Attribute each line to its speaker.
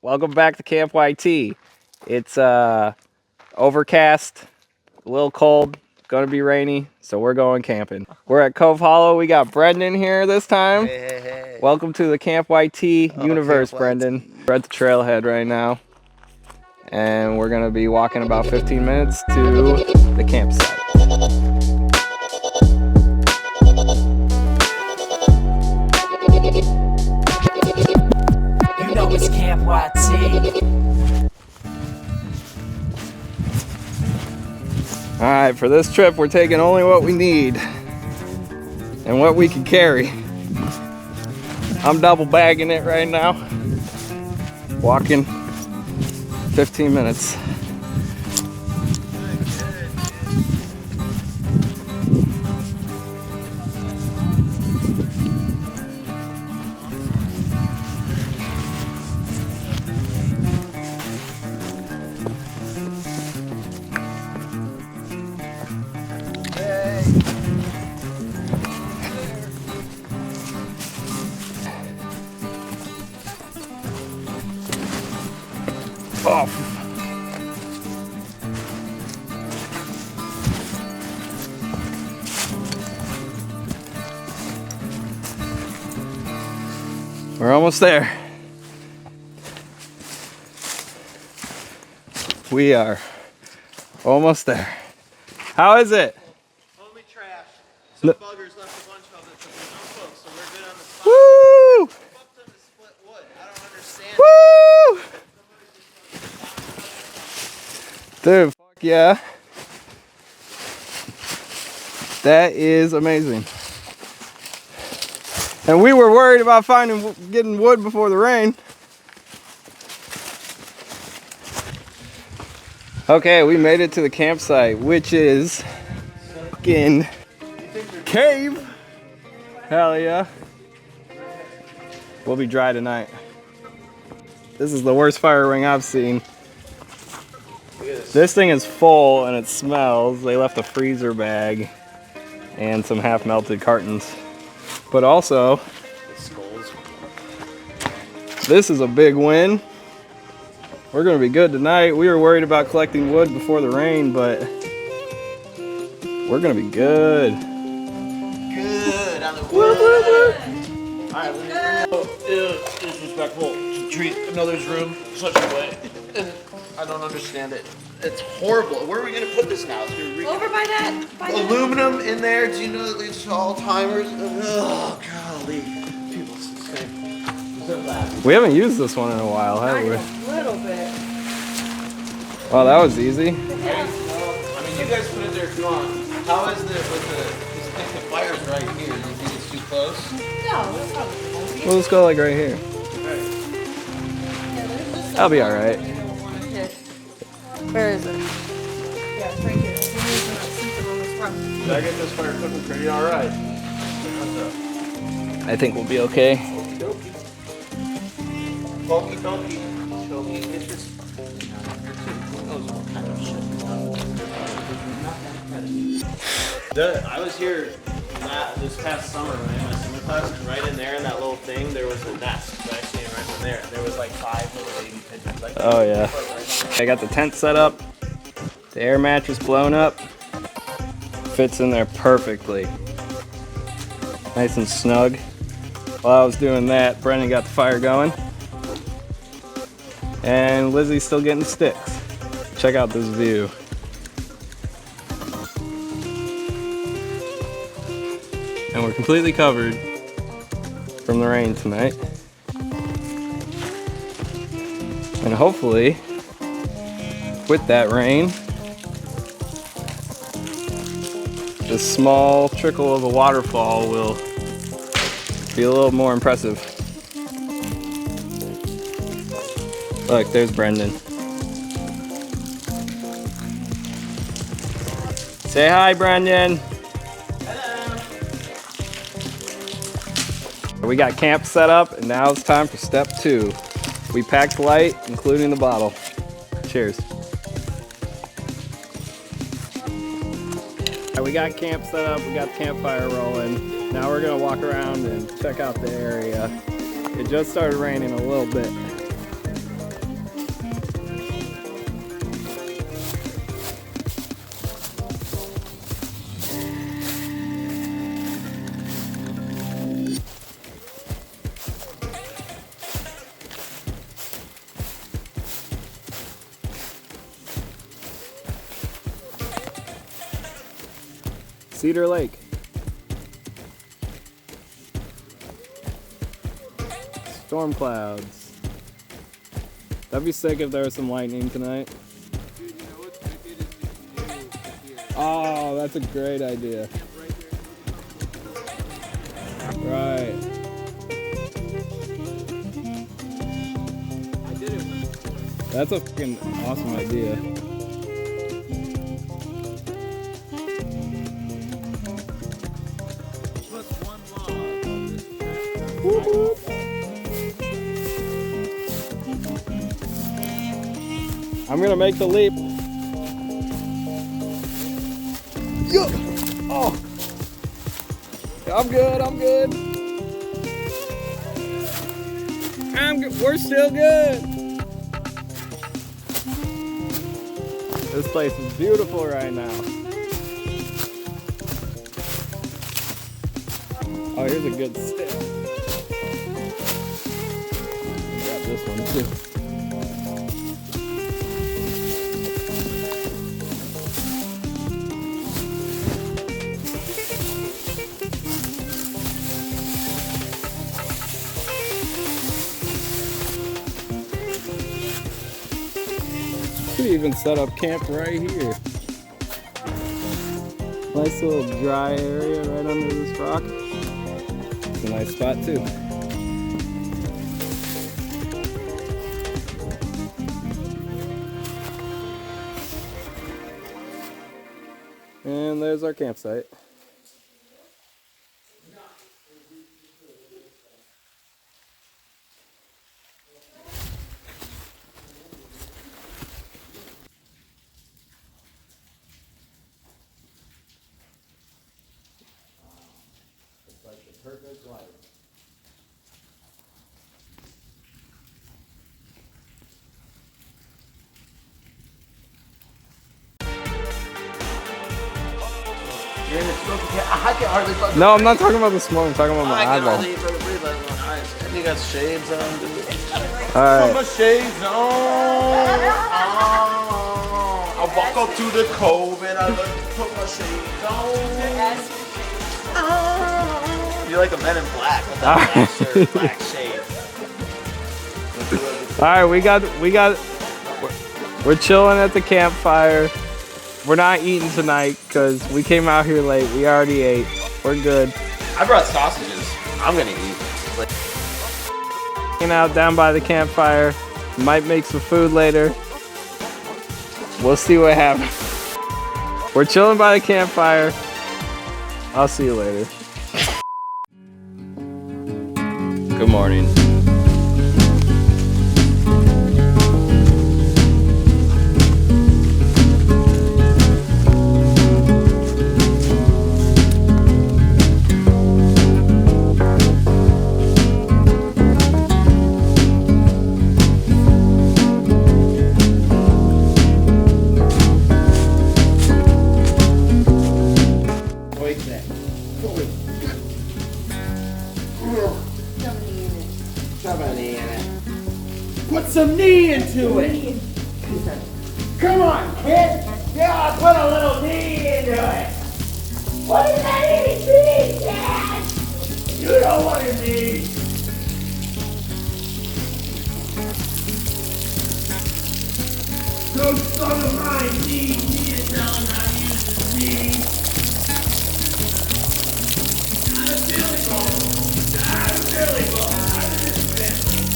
Speaker 1: Welcome back to Camp YT. It's overcast, a little cold, gonna be rainy, so we're going camping. We're at Cove Hollow. We got Brendan here this time.
Speaker 2: Hey.
Speaker 1: Welcome to the Camp YT universe,
Speaker 2: Camp
Speaker 1: Brendan.
Speaker 2: YT.
Speaker 1: We're at the trailhead right now, and we're gonna be walking about 15 minutes to the campsite.
Speaker 3: You know it's Camp YT.
Speaker 1: All right, for this trip, we're taking only what we need and what we can carry. I'm double bagging it right now. Walking 15 minutes. Off. We're almost there. We are almost there. How is it?
Speaker 2: Only trash. Some
Speaker 1: No.
Speaker 2: buggers left a bunch of it, so there's no folks, so we're good on the spot.
Speaker 1: Woo!
Speaker 2: Fuck them to split wood. I don't understand.
Speaker 1: Woo! Dude, fuck yeah. That is amazing. And we were worried about getting wood before the rain. Okay, we made it to the campsite, which is fucking cave. Hell yeah. We'll be dry tonight. This is the worst fire ring I've seen. This thing is full and it smells. They left a freezer bag and some half melted cartons. But also, this is a big win. We're gonna be good tonight. We were worried about collecting wood before the rain, but we're gonna be good.
Speaker 2: Good on the wood. Alright, it's disrespectful to treat another's room such a way. And I don't understand it. It's horrible. Where are we gonna put this now?
Speaker 4: Over by that.
Speaker 2: Aluminum in there. Do you know that leads to Alzheimer's? Oh, golly. People say. So bad.
Speaker 1: We haven't used this one in a while, have we?
Speaker 4: A little bit.
Speaker 1: Well, that was easy.
Speaker 2: I mean, you guys put it there if you want. How is it with the fire's right here? Do you think it's too close?
Speaker 4: No, that's probably.
Speaker 1: We'll just go like right here. I'll be all right.
Speaker 4: Where is it? Yeah, it's right here. On this front.
Speaker 2: I get this fire cooking pretty all right.
Speaker 1: I think we'll be okay.
Speaker 2: Pokey. It's just. Who knows what kind of shit. I was here this past summer when I had my summer class, and right in there in that little thing, there was a nest. So I seen it right in there. There was like 5 little baby pigeons. Like,
Speaker 1: Oh yeah. I got the tent set up. The air mattress blown up. Fits in there perfectly. Nice and snug. While I was doing that, Brendan got the fire going. And Lizzie's still getting sticks. Check out this view. And we're completely covered from the rain tonight. And hopefully, with that rain, this small trickle of a waterfall will be a little more impressive. Look, there's Brendan. Say hi, Brendan. Hello. We got camp set up, and now it's time for step 2. We packed light, including the bottle. Cheers. Right, we got camp set up, we got the campfire rolling. Now we're gonna walk around and check out the area. It just started raining a little bit. Cedar Lake. Storm clouds. That'd be sick if there was some lightning tonight.
Speaker 5: Dude, you know what's wicked is the view here.
Speaker 1: Oh, that's a great idea. Right.
Speaker 5: I did it once before.
Speaker 1: That's a fucking awesome idea.
Speaker 5: Plus one log on this trip.
Speaker 1: Whoop, whoop. I'm gonna make the leap. Yo! Oh! I'm good, I'm good. We're still good. This place is beautiful right now. Oh, here's a good stick. Got this one too. Could even set up camp right here. Nice little dry area right under this rock. It's a nice spot too. And there's our campsite.
Speaker 2: You're in the smoke. I can hardly fucking
Speaker 1: No, I'm not talking about the smoke. I'm talking about my
Speaker 2: I can
Speaker 1: eyeball.
Speaker 2: hardly even breathe out of my eyes. And you got shades on, dude. Put
Speaker 1: Alright.
Speaker 2: my shades on. I walk up to the cove and I like to put my shades on. You're like a Men in Black with that black shirt, black shades.
Speaker 1: Alright, we're chilling at the campfire. We're not eating tonight because we came out here late. We already ate. We're good.
Speaker 2: I brought sausages. I'm gonna eat. Like,
Speaker 1: Hanging out down by the campfire. Might make some food later. We'll see what happens. We're chilling by the campfire. I'll see you later. Good morning.
Speaker 2: put some knee into it. Come on, kid. Yeah, put a little knee into it. What does that even mean, Dad? You know what it means. No son of mine needs me to tell him how to use his knee. I'm a Billy Bone. I'm a Billy Bone. I'm in this family.